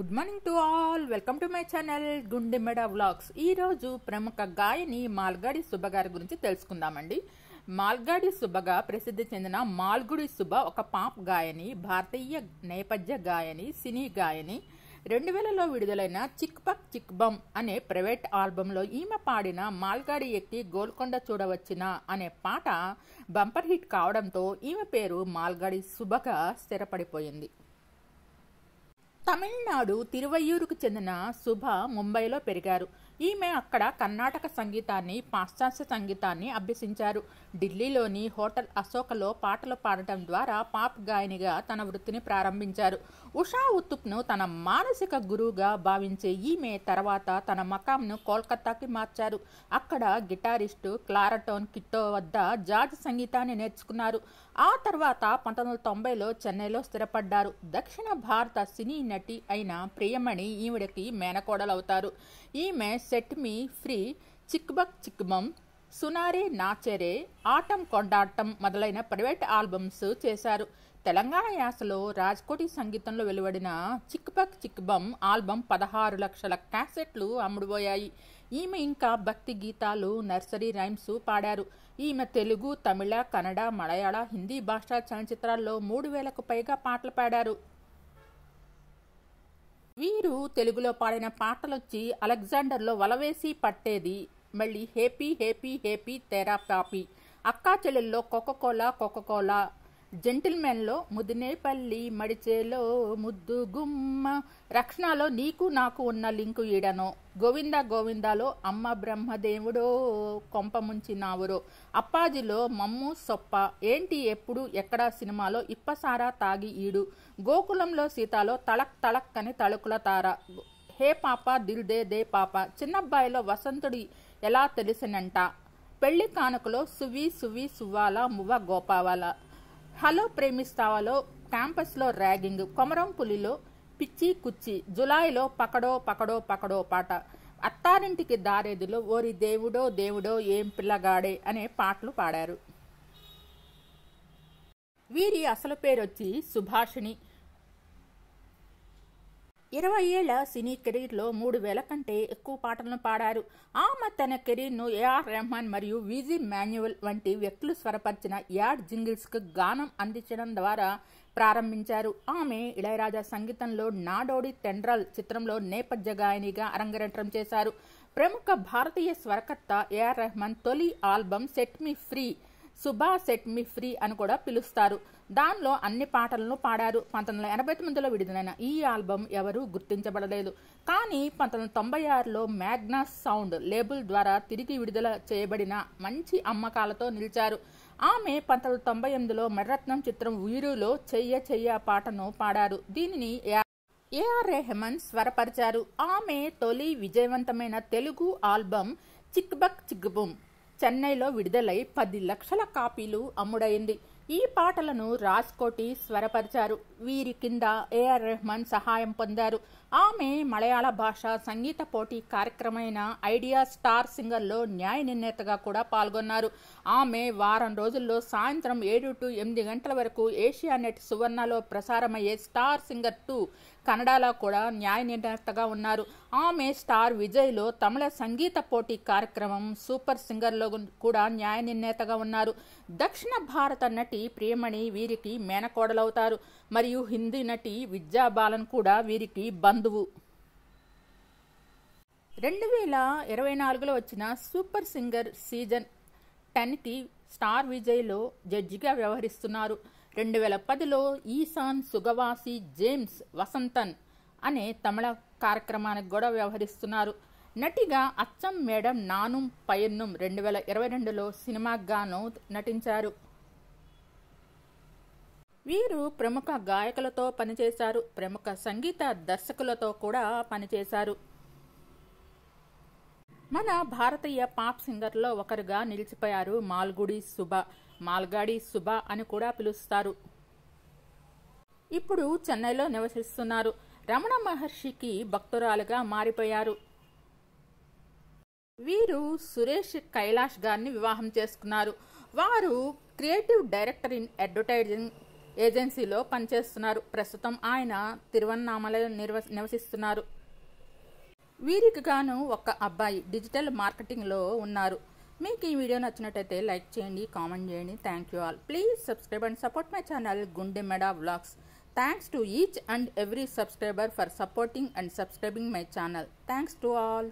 Good morning to all. Welcome to my channel Gundemeda vlogs. ఈరోజు ప్రముఖ గాయని మాల్గాడి సుబ్బ గారి గురించి తెలుసుకుందామండి. మాల్గాడి సుబ్బగా ప్రసిద్ధి చెందిన మాల్గుడి సుబ్బ ఒక పాప్ గాయని, భారతీయ నేపథ్య గాయని, సినీ గాయని. 2000లో విడుదలైన చిక్ పక్ చిక్ బమ్ అనే ప్రైవేట్ ఆల్బంలో ఈమె పాడిన మాల్గాడి ఎక్కి గోల్కొండ చూడవచ్చిన అనే పాట బంపర్ హిట్ కావడంతో ఈమె పేరు మాల్గాడి సుబ్బగా స్థిరపడిపోయింది. తమిళనాడు తిరువయ్యూరుకు చెందిన సుభ ముంబైలో పెరిగారు. ఈమె అక్కడ కర్ణాటక సంగీతాన్ని, పాశ్చాత్య సంగీతాన్ని అభ్యసించారు. ఢిల్లీలోని హోటల్ అశోకలో పాటలు పాడటం ద్వారా పాప్ గాయనిగా తన వృత్తిని ప్రారంభించారు. ఉషా ఉతుప్ను తన మానసిక గురువుగా భావించే ఈమె తర్వాత తన మకాంను కోల్కతాకి మార్చారు. అక్కడ గిటారిస్టు క్లారటోన్ కిట్టో వద్ద జాజ్ సంగీతాన్ని నేర్చుకున్నారు. ఆ తర్వాత 1990లో చెన్నైలో స్థిరపడ్డారు. దక్షిణ భారత సినీ నటి అయిన ప్రియమణి ఈవిడకి మేనకోడలవుతారు. ఈమె సెట్ మీ ఫ్రీ, చిక్ బక్ చిక్ బమ్, సునారే నాచెరే, ఆటం కొండాటం మొదలైన ప్రైవేట్ ఆల్బమ్స్ చేశారు. తెలంగాణ యాసలో రాజ్కోటి సంగీతంలో వెలువడిన చిక్ బక్ చిక్ బమ్ ఆల్బమ్ 16 లక్షల క్యాసెట్లు అమ్ముడుపోయాయి. ఈమె ఇంకా భక్తి గీతాలు, నర్సరీ రైమ్స్ పాడారు. ఈమె తెలుగు, తమిళ, కన్నడ, మలయాళ, హిందీ భాషా చలనచిత్రాల్లో 3000కు పైగా పాటలు పాడారు. వీరు తెలుగులో పాడిన పాటలొచ్చి అలెగ్జాండర్లో వలవేసి పట్టేది, మళ్ళీ హేపీ హేపీ హేపీ తెరా పాపి, అక్కా చెల్లెల్లో కోకోకోలా కోకోకోలా, జెంటిల్మెన్లో ముదినేపల్లి, మడిచేలో ముద్దు గుమ్మ, రక్షణలో నీకు నాకు ఉన్న లింకు ఈడనో, గోవింద గోవిందాలో అమ్మ బ్రహ్మదేవుడో కొంప ముంచినావురో, అప్పాజిలో మమ్ము సొప్ప, ఏంటి ఎప్పుడు ఎక్కడా సినిమాలో ఇప్పసారా తాగి ఈడు, గోకులంలో సీతాలో తళక్ తళక్ అని తళుకుల తార, హే పాప దిల్ దే దే పాప, చిన్నబ్బాయిలో వసంతుడి ఎలా తెలిసినంట, పెళ్లి కానుకలో సువి సువి సువ్వాల మువ్వ గోపావాల, హలో ప్రేమిస్తావాలో క్యాంపస్లో ర్యాగింగ్, కొమరం పులిలో పిచ్చి కుచ్చి, జులాయిలో పకడో పకడో పకడో పాట, అత్తారింటికి దారేదిలో ఓరి దేవుడో దేవుడో ఏం పిల్లగాడే అనే పాటలు పాడారు. వీరి అసలు పేరొచ్చి సుభాషిణి. 20 ఏళ్ల సినీ కెరీర్లో 3000 కంటే ఎక్కువ పాటలను పాడారు. ఆమె తన కెరీర్ను ఏఆర్ రెహమాన్ మరియు విజీ మాన్యువల్ వంటి వ్యక్తులు స్వరపరిచిన యాడ్ జింగిల్స్కు గానం అందించడం ద్వారా ప్రారంభించారు. ఆమె ఇళయరాజా సంగీతంలో నాడోడి తెండ్రల్ చిత్రంలో నేపథ్య గాయనిగా అరంగేట్రం చేశారు. ప్రముఖ భారతీయ స్వరకర్త ఏఆర్ రెహమాన్ తొలి ఆల్బమ్ సెట్ మీ ఫ్రీ, సుభా సెట్ మీ ఫ్రీ అని కూడా పిలుస్తారు. దానిలో అన్ని పాటలను పాడారు. 1989లో విడుదలైన ఈ ఆల్బమ్ ఎవరూ గుర్తించబడలేదు. కానీ 1996లో మ్యాగ్నస్ సౌండ్ లేబుల్ ద్వారా తిరిగి విడుదల చేయబడిన మంచి అమ్మకాలతో నిలిచారు. ఆమె 1998లో మణిరత్నం చిత్రం వీరులో చెయ్య చెయ్య పాటను పాడారు. దీనిని ఏఆర్ రెహమాన్ స్వరపరిచారు. ఆమె తొలి విజయవంతమైన తెలుగు ఆల్బమ్ చిక్ బక్ చిక్ బమ్ చెన్నైలో విడుదలై 10 లక్షల కాపీలు అమ్ముడైంది. ఈ పాటలను రాజ్కోటి స్వరపరిచారు. వీరి కింద ఏఆర్ రెహమాన్ సహాయం పొందారు. ఆమె మలయాళ భాష సంగీత పోటీ కార్యక్రమైన ఐడియా స్టార్ సింగర్లో న్యాయ నిర్ణేతగా కూడా పాల్గొన్నారు. ఆమె వారం రోజుల్లో సాయంత్రం 7 to 8 గంటల వరకు ఏషియానెట్ సువర్ణలో ప్రసారమయ్యే స్టార్ సింగర్ 2 కన్నడలో కూడా న్యాయ నిర్ణేతగా ఉన్నారు. ఆమె స్టార్ విజయ్లో తమిళ సంగీత పోటీ కార్యక్రమం సూపర్ సింగర్లో కూడా న్యాయ నిర్ణేతగా ఉన్నారు. దక్షిణ భారత నటి ప్రియమణి వీరికి మేనకోడలవుతారు. మరియు హిందీ నటి విద్యా బాలన్ కూడా వీరికి బంధువు. 2024లో వచ్చిన సూపర్ సింగర్ సీజన్ 10కి స్టార్ విజయ్లో జడ్జిగా వ్యవహరిస్తున్నారు. 2010లో ఈశాన్ సుగవాసి జేమ్స్ వసంతన్ అనే తమిళ కార్యక్రమానికి కూడా వ్యవహరిస్తున్నారు. నటిగా అచ్చం మేడం నానుం పయన్నుం 2022లో సినిమాకు గాను నటించారు. వీరు ప్రముఖ గాయకులతో పనిచేశారు. ప్రముఖ సంగీత దర్శకులతో కూడా పనిచేశారు. మన భారతీయ పాప్ సింగర్లో ఒకరుగా నిలిచిపోయారు మాల్గుడి సుబ్బ. మాల్గాడి సుబ్బ అని కూడా పిలుస్తారు. ఇప్పుడు చెన్నైలో నివసిస్తున్నారు. రమణ మహర్షికి భక్తురాలుగా మారిపోయారు. వీరు సురేష్ కైలాష్ గారిని వివాహం చేసుకున్నారు. వారు క్రియేటివ్ డైరెక్టర్ ఇన్ అడ్వర్టైజింగ్ ఏజెన్సీలో పనిచేస్తున్నారు. ప్రస్తుతం ఆయన తిరువన్నామలలో నివసిస్తున్నారు. వీరికి గాను ఒక అబ్బాయి డిజిటల్ మార్కెటింగ్లో ఉన్నారు. మీకు ఈ వీడియో నచ్చినట్టయితే లైక్ చేయండి, కామెంట్ చేయండి. Thank you all. Please subscribe and support my channel Gundemeda vlogs. Thanks to each and every subscriber for supporting and subscribing my channel. Thanks to all.